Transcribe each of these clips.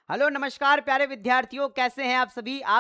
Hello नमस्कार प्यारे विद्यार्थियों, कैसे हैं आप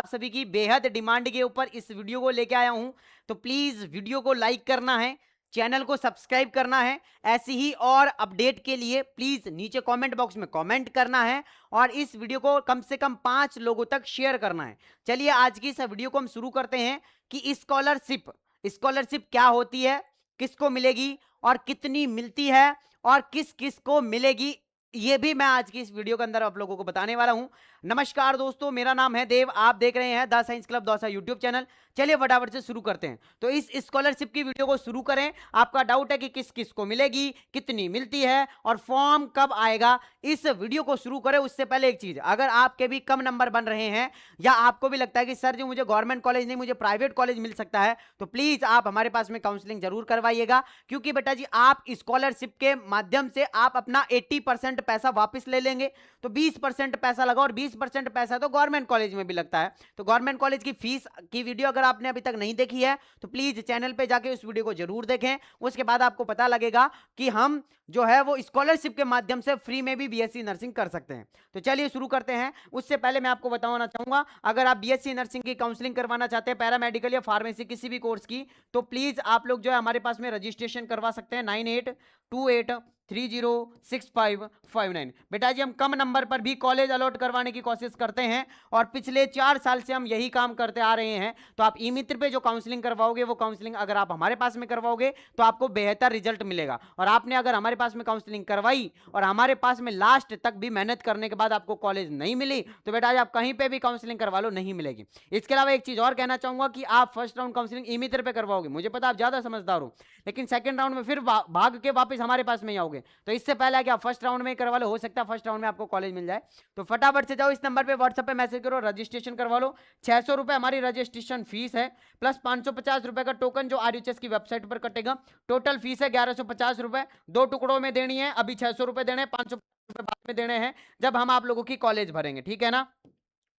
सभी की बेहद डिमांड के ऊपर इस वीडियो को लेके आया हूं। तो प्लीज वीडियो को लाइक करना है, चैनल को सब्सक्राइब करना है। ऐसी ही और अपडेट के लिए प्लीज नीचे कमेंट बॉक्स में कमेंट करना है और इस वीडियो को कम से कम 5 लोगों तक शेयर करना है। चलिए आज की इस वीडियो को हम शुरू करते हैं कि स्कॉलरशिप स्कॉलरशिप क्या होती है, किसको मिलेगी और कितनी मिलती है और किस किस को मिलेगी, ये भी मैं आज की इस वीडियो के अंदर आप लोगों को बताने वाला हूं। नमस्कार दोस्तों, मेरा नाम है देव, आप देख रहे हैं the science club Dausa YouTube channel. चलिए फटाफट से शुरू करते हैं। तो इस स्कॉलरशिप की वीडियो को शुरू करें। आपका डाउट है कि किस किस को मिलेगी, कितनी मिलती है और फॉर्म कब आएगा, इस वीडियो को शुरू करें उससे पहले एक चीज, अगर आपके भी कम नंबर बन रहे हैं या आपको भी लगता है कि सर जी मुझे गवर्नमेंट कॉलेज नहीं मुझे प्राइवेट कॉलेज मिल सकता है, तो प्लीज आप हमारे पास में काउंसलिंग जरूर करवाइएगा। क्योंकि बेटा जी आप स्कॉलरशिप के माध्यम से आप अपना 80% पैसा वापस ले लेंगे, तो 20% पैसा लगा और 20% पैसा तो गवर्नमेंट कॉलेज में भी लगता है। तो गवर्नमेंट कॉलेज की फीस की वीडियो अगर आपने अभी तक नहीं देखी है तो प्लीज चैनल पे जाके उस वीडियो को जरूर देखें। उसके बाद आपको पता लगेगा कि हम जो है वो स्कॉलरशिप के माध्यम से फ्री में भी बीएससी नर्सिंग कर सकते हैं। तो चलिए शुरू करते हैं। उससे पहले मैं आपको बताना चाहूंगा, अगर आप बीएससी नर्सिंग की काउंसलिंग करवाना चाहते हैं, पैरामेडिकल या फार्मेसी किसी भी कोर्स की, तो प्लीज आप लोग जो है हमारे पास में रजिस्ट्रेशन करवा सकते हैं 9828306559। बेटा जी हम कम नंबर पर भी कॉलेज अलॉट करवाने की कोशिश करते हैं और पिछले 4 साल से हम यही काम करते आ रहे हैं। तो आप ई मित्र पे जो काउंसलिंग करवाओगे वो काउंसलिंग अगर आप हमारे पास में करवाओगे तो आपको बेहतर रिजल्ट मिलेगा। और आपने अगर हमारे पास में काउंसलिंग करवाई और हमारे पास में लास्ट तक भी मेहनत करने के बाद आपको कॉलेज नहीं मिली, तो बेटा जी आप कहीं पे भी काउंसलिंग करवा लो, नहीं मिलेगी। इसके अलावा एक चीज और कहना चाहूंगा कि आप फर्स्ट राउंड काउंसलिंग ई मित्र पे करवाओगे, मुझे पता आप ज्यादा समझदार हो, लेकिन सेकंड राउंड में फिर भाग के वापस हमारे पास में ही आओगे। तो इससे पहले कि आप फर्स्ट राउंड में करवा लो, हो सकता है फर्स्ट राउंड में आपको कॉलेज मिल जाए। तो फटाफट से जाओ, इस नंबर पे व्हाट्सएप पे मैसेज करो, रजिस्ट्रेशन करवा लो। 600 रुपए हमारी रजिस्ट्रेशन फीस है, प्लस 550 रुपए का टोकन जो आरयूएचएस की वेबसाइट पर कटेगा। टोटल फीस है 1150 रुपए, 2 टुकड़ों में देनी है। अभी 600 रुपए देने हैं, 500 रुपए बाद में देने हैं जब हम आप लोगों की कॉलेज भरेंगे, ठीक है ना।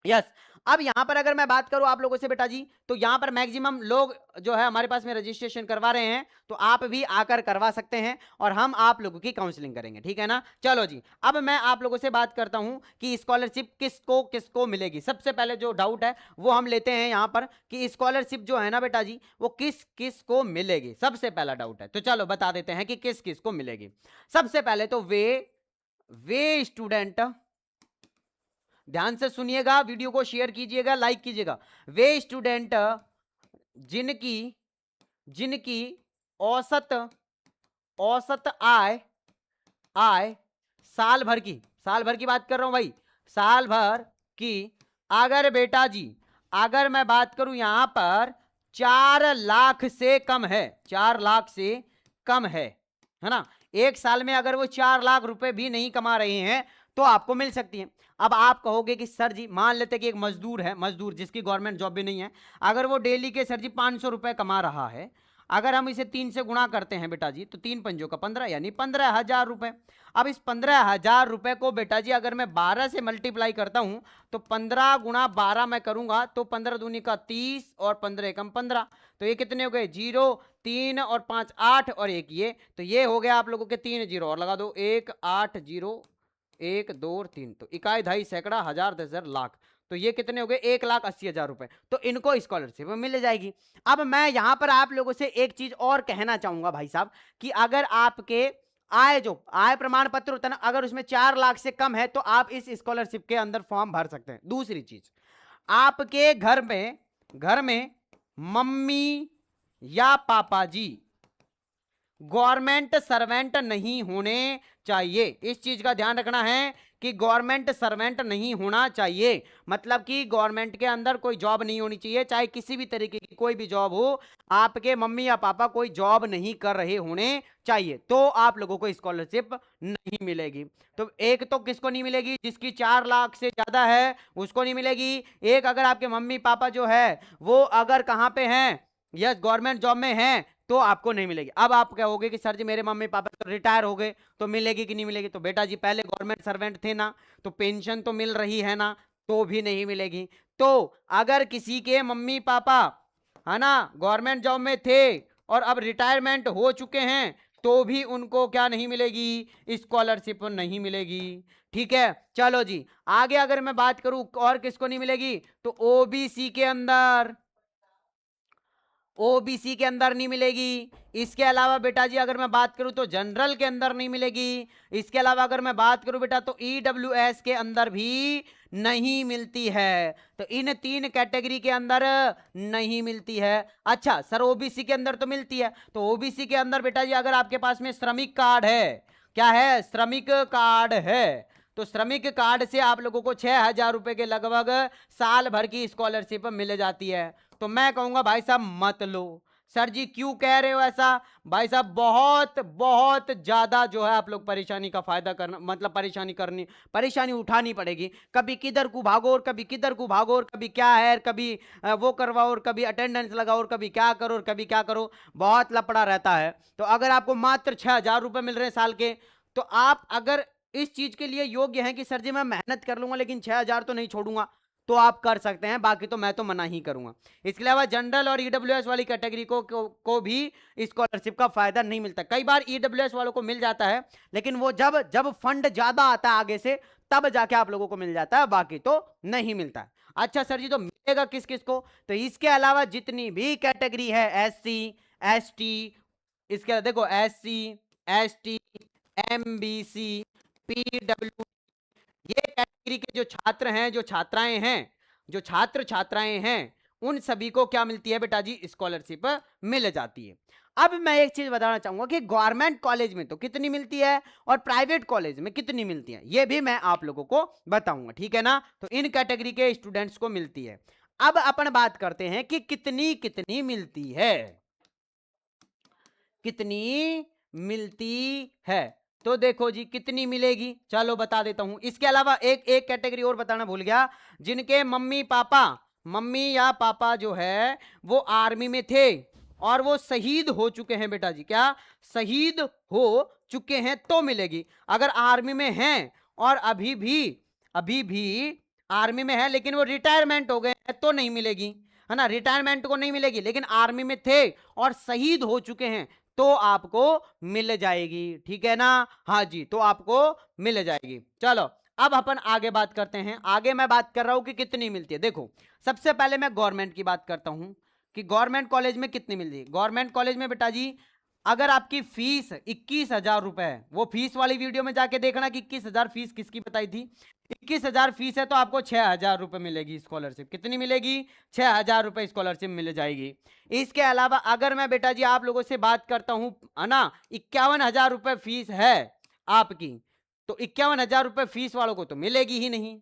यस अब यहां पर अगर मैं बात करूं आप लोगों से बेटा जी, तो यहां पर मैक्सिमम लोग जो है हमारे पास में रजिस्ट्रेशन करवा रहे हैं, तो आप भी आकर करवा सकते हैं और हम आप लोगों की काउंसलिंग करेंगे, ठीक है ना। चलो जी, अब मैं आप लोगों से बात करता हूं कि स्कॉलरशिप किसको किसको मिलेगी। सबसे पहले जो डाउट है वो हम लेते हैं यहां पर कि स्कॉलरशिप जो है ना बेटा जी वो किस किस को मिलेगी। सबसे पहला डाउट है, तो चलो बता देते हैं कि किस किस को मिलेगी। सबसे पहले तो वे स्टूडेंट, ध्यान से सुनिएगा, वीडियो को शेयर कीजिएगा, लाइक कीजिएगा। वे स्टूडेंट जिनकी जिनकी औसत औसत आय आय साल भर की बात कर रहा हूं भाई, साल भर की, अगर बेटा जी अगर मैं बात करूं यहां पर 4 लाख से कम है, 4 लाख से कम है ना। एक साल में अगर वो 4 लाख रुपए भी नहीं कमा रहे हैं तो आपको मिल सकती है। अब आप कहोगे कि सर जी मान लेते कि एक मजदूर है, मजदूर जिसकी गवर्नमेंट जॉब भी नहीं है, अगर वो डेली के सर जी 500 रुपए कमा रहा है, अगर हम इसे 3 से गुणा करते हैं बेटा जी, तो 3 पंजों का 15 यानी 15,000 रुपए। अब इस 15,000 रुपए को बेटा जी अगर मैं 12 से मल्टीप्लाई करता हूं, तो 15 गुणा 12 मैं करूंगा तो 15 दूनी का 30 और 15 एकम 15, तो ये कितने हो गए, 0 3 और 5 8 और एक ये, तो ये हो गया आप लोगों के 3 जीरो और लगा दो, 1 8 0 1 2 3, तो इकाई ढाई सैकड़ा हजार 10,000 लाख, तो ये कितने हो गए, 1,80,000 रुपए। तो इनको स्कॉलरशिप मिल जाएगी। अब मैं यहां पर आप लोगों से एक चीज और कहना चाहूंगा भाई साहब, कि अगर आपके आय प्रमाण पत्र होता है ना, अगर उसमें 4 लाख से कम है तो आप इस स्कॉलरशिप के अंदर फॉर्म भर सकते हैं। दूसरी चीज, आपके घर में मम्मी या पापा जी गवर्नमेंट सर्वेंट नहीं होने चाहिए। इस चीज का ध्यान रखना है कि गवर्नमेंट सर्वेंट नहीं होना चाहिए, मतलब कि गवर्नमेंट के अंदर कोई जॉब नहीं होनी चाहिए, चाहे किसी भी तरीके की कोई भी जॉब हो, आपके मम्मी या पापा कोई जॉब नहीं कर रहे होने चाहिए, तो आप लोगों को स्कॉलरशिप नहीं मिलेगी। तो एक तो किसको नहीं मिलेगी, जिसकी 4 लाख से ज्यादा है उसको नहीं मिलेगी। एक, अगर आपके मम्मी पापा जो है वो अगर कहां पे हैं, यस गवर्नमेंट जॉब में हैं, तो आपको नहीं मिलेगी। अब आप कहोगे कि सर जी मेरे मम्मी पापा तो रिटायर हो गए, तो मिलेगी कि नहीं मिलेगी, तो बेटा जी पहले गवर्नमेंट सर्वेंट थे ना, तो पेंशन तो मिल रही है ना, तो भी नहीं मिलेगी। तो अगर किसी के मम्मी पापा है ना गवर्नमेंट जॉब में थे और अब रिटायरमेंट हो चुके हैं, तो भी उनको क्या नहीं मिलेगी, स्कॉलरशिप नहीं मिलेगी। ठीक है, चलो जी आगे अगर मैं बात करूं और किसको नहीं मिलेगी, तो ओबीसी के अंदर, ओबीसी के अंदर नहीं मिलेगी। इसके अलावा बेटा जी अगर मैं बात करूं तो जनरल के अंदर नहीं मिलेगी। इसके अलावा अगर मैं बात करूं बेटा तो ईडब्ल्यूएस के अंदर भी नहीं मिलती है। तो इन 3 कैटेगरी के अंदर नहीं मिलती है। अच्छा सर ओबीसी के अंदर तो मिलती है, तो ओबीसी के अंदर बेटा जी अगर आपके पास में श्रमिक कार्ड है, क्या है, श्रमिक कार्ड है, तो श्रमिक कार्ड से आप लोगों को 6,000 रुपए के लगभग साल भर की स्कॉलरशिप मिल जाती है। तो मैं कहूंगा भाई साहब मत लो। सर जी क्यों कह रहे हो ऐसा? भाई साहब बहुत बहुत ज्यादा जो है आप लोग परेशानी का फायदा करना, मतलब परेशानी उठानी पड़ेगी। कभी किधर को भागो और कभी किधर को भागो और कभी क्या है, कभी वो करवाओ और कभी अटेंडेंस लगाओ और कभी क्या करो और कभी क्या करो, बहुत लफड़ा रहता है। तो अगर आपको मात्र 6,000 रुपए मिल रहे हैं साल के, तो आप अगर इस चीज के लिए योग्य हैं कि सर जी मैं मेहनत कर लूंगा लेकिन 6,000 तो नहीं छोड़ूंगा, तो आप कर सकते हैं, बाकी तो मैं तो मना ही करूंगा। इसके अलावा जनरल और ईडब्ल्यूएस वाली कैटेगरी को भी स्कॉलरशिप का फायदा नहीं मिलता। कई बार ईडब्ल्यूएस वालों को मिल जाता है, लेकिन वो जब जब फंड ज्यादा आता है आगे से, तब जाके आप लोगों को मिल जाता है, बाकी तो नहीं मिलता है। अच्छा सर जी तो मिलेगा किस किस को? तो इसके अलावा जितनी भी कैटेगरी है, एससी, एसटी, इसके देखो एससी, एसटी, एमबीसी, पीडब्ल्यू, ये कैटेगरी के जो छात्र हैं, जो छात्राएं हैं, जो छात्र छात्राएं हैं, उन सभी को क्या मिलती है बेटा जी, स्कॉलरशिप मिल जाती है। अब मैं एक चीज बताना चाहूंगा कि गवर्नमेंट कॉलेज में तो कितनी मिलती है और प्राइवेट कॉलेज में कितनी मिलती है, ये भी मैं आप लोगों को बताऊंगा, ठीक है ना। तो इन कैटेगरी के स्टूडेंट्स को मिलती है। अब अपन बात करते हैं कि कितनी कितनी मिलती है, कितनी मिलती है। तो देखो जी कितनी मिलेगी, चलो बता देता हूं। इसके अलावा एक एक कैटेगरी और बताना भूल गया, जिनके मम्मी पापा, मम्मी या पापा जो है वो आर्मी में थे और वो शहीद हो चुके हैं बेटा जी, क्या शहीद हो चुके हैं तो मिलेगी। अगर आर्मी में हैं और अभी भी आर्मी में है लेकिन वो रिटायरमेंट हो गए हैं तो नहीं मिलेगी, है ना, रिटायरमेंट को नहीं मिलेगी, लेकिन आर्मी में थे और शहीद हो चुके हैं तो आपको मिल जाएगी, ठीक है ना। हाँ जी, तो आपको मिल जाएगी। चलो अब अपन आगे बात करते हैं। आगे मैं बात कर रहा हूं कि कितनी मिलती है। देखो सबसे पहले मैं गवर्नमेंट की बात करता हूं कि गवर्नमेंट कॉलेज में कितनी मिलती है। गवर्नमेंट कॉलेज में बेटा जी अगर आपकी फीस 21,000 रुपए है, वो फीस वाली वीडियो में जाके देखना कि 21,000 फीस किसकी बताई थी। 21,000 फीस है तो आपको 6,000 रुपए मिलेगी स्कॉलरशिप। कितनी मिलेगी? 6,000 रुपए स्कॉलरशिप मिल जाएगी। इसके अलावा अगर मैं बेटा जी आप लोगों से बात करता हूं, है ना, 51,000 रुपए फीस है आपकी, तो 51,000 रुपए फीस वालों को तो मिलेगी ही नहीं।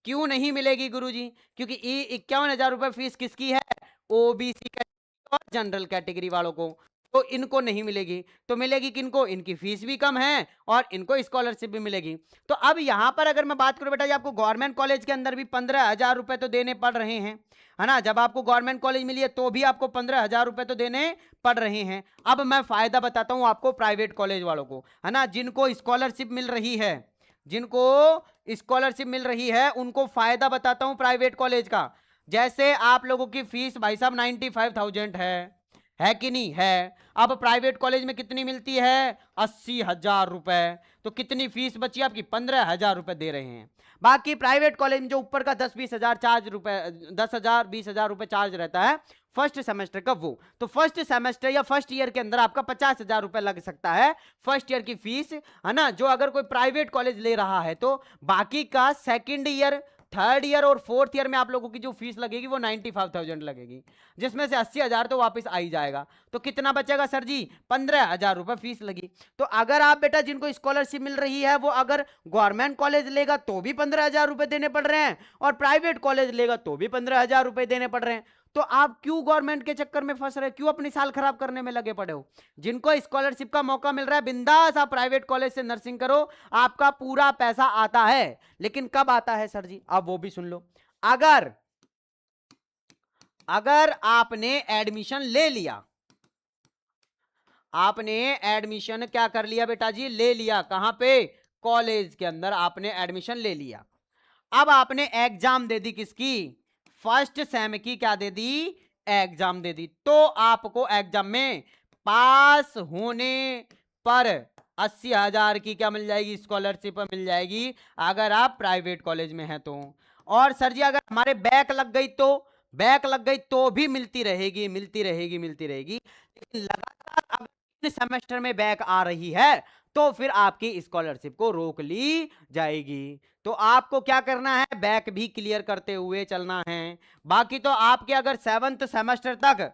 क्यों नहीं मिलेगी गुरुजी? क्योंकि 51,000 रुपए फीस किसकी है? ओबीसी कैटेगरी और जनरल कैटेगरी वालों को, तो इनको नहीं मिलेगी। तो मिलेगी किनको? इनकी फीस भी कम है और इनको स्कॉलरशिप भी मिलेगी। तो अब यहां पर अगर मैं बात करूं बेटा जी, आपको गवर्नमेंट कॉलेज के अंदर भी 15,000 रुपए तो देने पड़ रहे हैं, है ना। जब आपको गवर्नमेंट कॉलेज मिली है तो भी आपको 15,000 रुपए तो देने पड़ रहे हैं। अब मैं फायदा बताता हूं आपको प्राइवेट कॉलेज वालों को, है ना, जिनको स्कॉलरशिप मिल रही है, जिनको स्कॉलरशिप मिल रही है उनको फायदा बताता हूं प्राइवेट कॉलेज का। जैसे आप लोगों की फीस भाई साहब 95,000 है कि नहीं है। अब प्राइवेट कॉलेज में कितनी मिलती है? 80,000 रुपए। तो कितनी फीस बची आपकी? 15,000 रुपए दे रहे हैं। बाकी प्राइवेट कॉलेज में जो ऊपर का 10-20,000 चार्ज रुपए, 10,000 20,000 रुपए चार्ज रहता है फर्स्ट सेमेस्टर का, वो तो फर्स्ट सेमेस्टर या फर्स्ट ईयर के अंदर आपका 50,000 रुपए लग सकता है फर्स्ट ईयर की फीस, है ना, जो अगर कोई प्राइवेट कॉलेज ले रहा है। तो बाकी का सेकेंड ईयर, थर्ड ईयर और फोर्थ ईयर में आप लोगों की जो फीस लगेगी वो 95,000 लगेगी, जिसमें से 80,000 तो वापस आ ही जाएगा। तो कितना बचेगा सर जी? 15,000 रुपए फीस लगी। तो अगर आप बेटा जिनको स्कॉलरशिप मिल रही है वो अगर गवर्नमेंट कॉलेज लेगा तो भी 15,000 रुपए देने पड़ रहे हैं और प्राइवेट कॉलेज लेगा तो भी 15,000 रुपए देने पड़ रहे हैं। तो आप क्यों गवर्नमेंट के चक्कर में फंस रहे, क्यों अपनी साल खराब करने में लगे पड़े हो? जिनको स्कॉलरशिप का मौका मिल रहा है बिंदास आप प्राइवेट कॉलेज से नर्सिंग करो, आपका पूरा पैसा आता है। लेकिन कब आता है सर जी? अब वो भी सुन लो। अगर अगर आपने एडमिशन ले लिया, आपने एडमिशन क्या कर लिया बेटा जी? ले लिया। कहां पे? कॉलेज के अंदर आपने एडमिशन ले लिया। अब आपने एग्जाम दे दी किसकी? फर्स्ट सेम की क्या दे दी? एग्जाम दे दी। तो आपको एग्जाम में पास होने पर 80,000 की क्या मिल जाएगी, स्कॉलरशिप मिल जाएगी अगर आप प्राइवेट कॉलेज में हैं तो। और सर जी अगर हमारे बैक लग गई तो, बैक लग गई तो भी मिलती रहेगी, मिलती रहेगी, मिलती रहेगी। लेकिन लगातार अगर 3 सेमेस्टर में बैक आ रही है तो फिर आपकी स्कॉलरशिप को रोक ली जाएगी। तो आपको क्या करना है, बैक भी क्लियर करते हुए चलना है। बाकी तो आपके अगर 7th सेमेस्टर तक,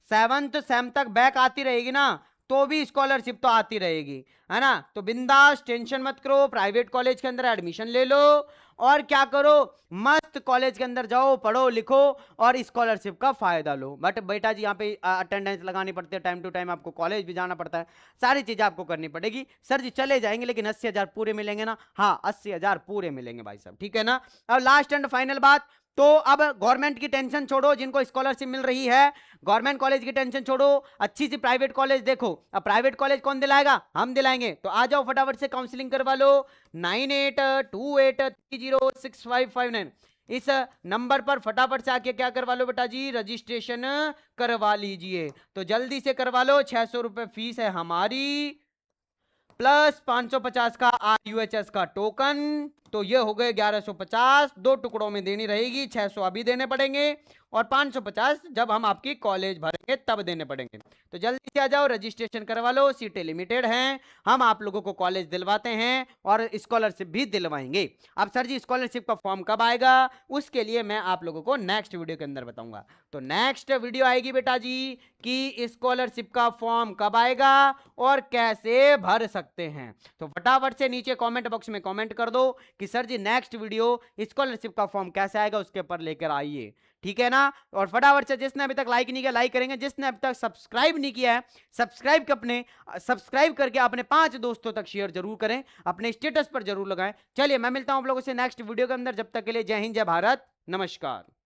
7th सेम तक बैक आती रहेगी ना, तो भी स्कॉलरशिप तो आती रहेगी, है ना। तो बिंदास टेंशन मत करो, प्राइवेट कॉलेज के अंदर एडमिशन ले लो और क्या करो, मस्त कॉलेज के अंदर जाओ, पढ़ो लिखो और स्कॉलरशिप का फायदा लो। बट बेटा जी यहाँ पे अटेंडेंस लगानी पड़ती है, टाइम टू टाइम आपको कॉलेज भी जाना पड़ता है, सारी चीजें आपको करनी पड़ेगी। सर जी चले जाएंगे लेकिन 80,000 पूरे मिलेंगे ना, हाँ 80,000 पूरे मिलेंगे भाई साहब, ठीक है ना। अब लास्ट एंड फाइनल बात, तो अब गवर्नमेंट की टेंशन छोड़ो, जिनको स्कॉलरशिप मिल रही है, गवर्नमेंट कॉलेज की टेंशन छोड़ो, अच्छी सी प्राइवेट कॉलेज देखो। अब प्राइवेट कॉलेज कौन दिलाएगा, हम दिलाएंगे। तो आ जाओ फटाफट से काउंसलिंग करवा लो 9828306559 इस नंबर पर फटाफट से आके क्या करवा लो बेटा जी, रजिस्ट्रेशन करवा लीजिए। तो जल्दी से करवा लो, 600 रुपए फीस है हमारी, प्लस 550 का RUHS का टोकन, तो ये हो गए 1150, 2 टुकड़ों में देनी रहेगी, 600 अभी देने पड़ेंगे और 550 जब हम आपकी कॉलेज भरेंगे तब देने पड़ेंगे। तो जल्दी से आ जाओ, रजिस्ट्रेशन करवा लो, सीटें लिमिटेड हैं, हम आप लोगों को कॉलेज दिलवाते हैं और स्कॉलरशिप भी दिलवाएंगे। अब सर जी स्कॉलरशिप का फॉर्म कब आएगा, उसके लिए मैं आप लोगों को नेक्स्ट वीडियो के अंदर बताऊंगा। तो नेक्स्ट वीडियो आएगी बेटा जी कि स्कॉलरशिप का फॉर्म कब आएगा और कैसे भर सकते हैं। तो फटाफट से नीचे कमेंट बॉक्स में कमेंट कर दो कि सर जी नेक्स्ट वीडियो स्कॉलरशिप का फॉर्म कैसे आएगा उसके ऊपर लेकर आइए, ठीक है ना। और फटाफट से जिसने अभी तक लाइक नहीं किया लाइक करेंगे, जिसने अभी तक सब्सक्राइब नहीं किया है सब्सक्राइब करके अपने 5 दोस्तों तक शेयर जरूर करें, अपने स्टेटस पर जरूर लगाएं। चलिए मैं मिलता हूं आप लोगों से नेक्स्ट वीडियो के अंदर, जब तक के लिए जय हिंद, जय भारत, नमस्कार।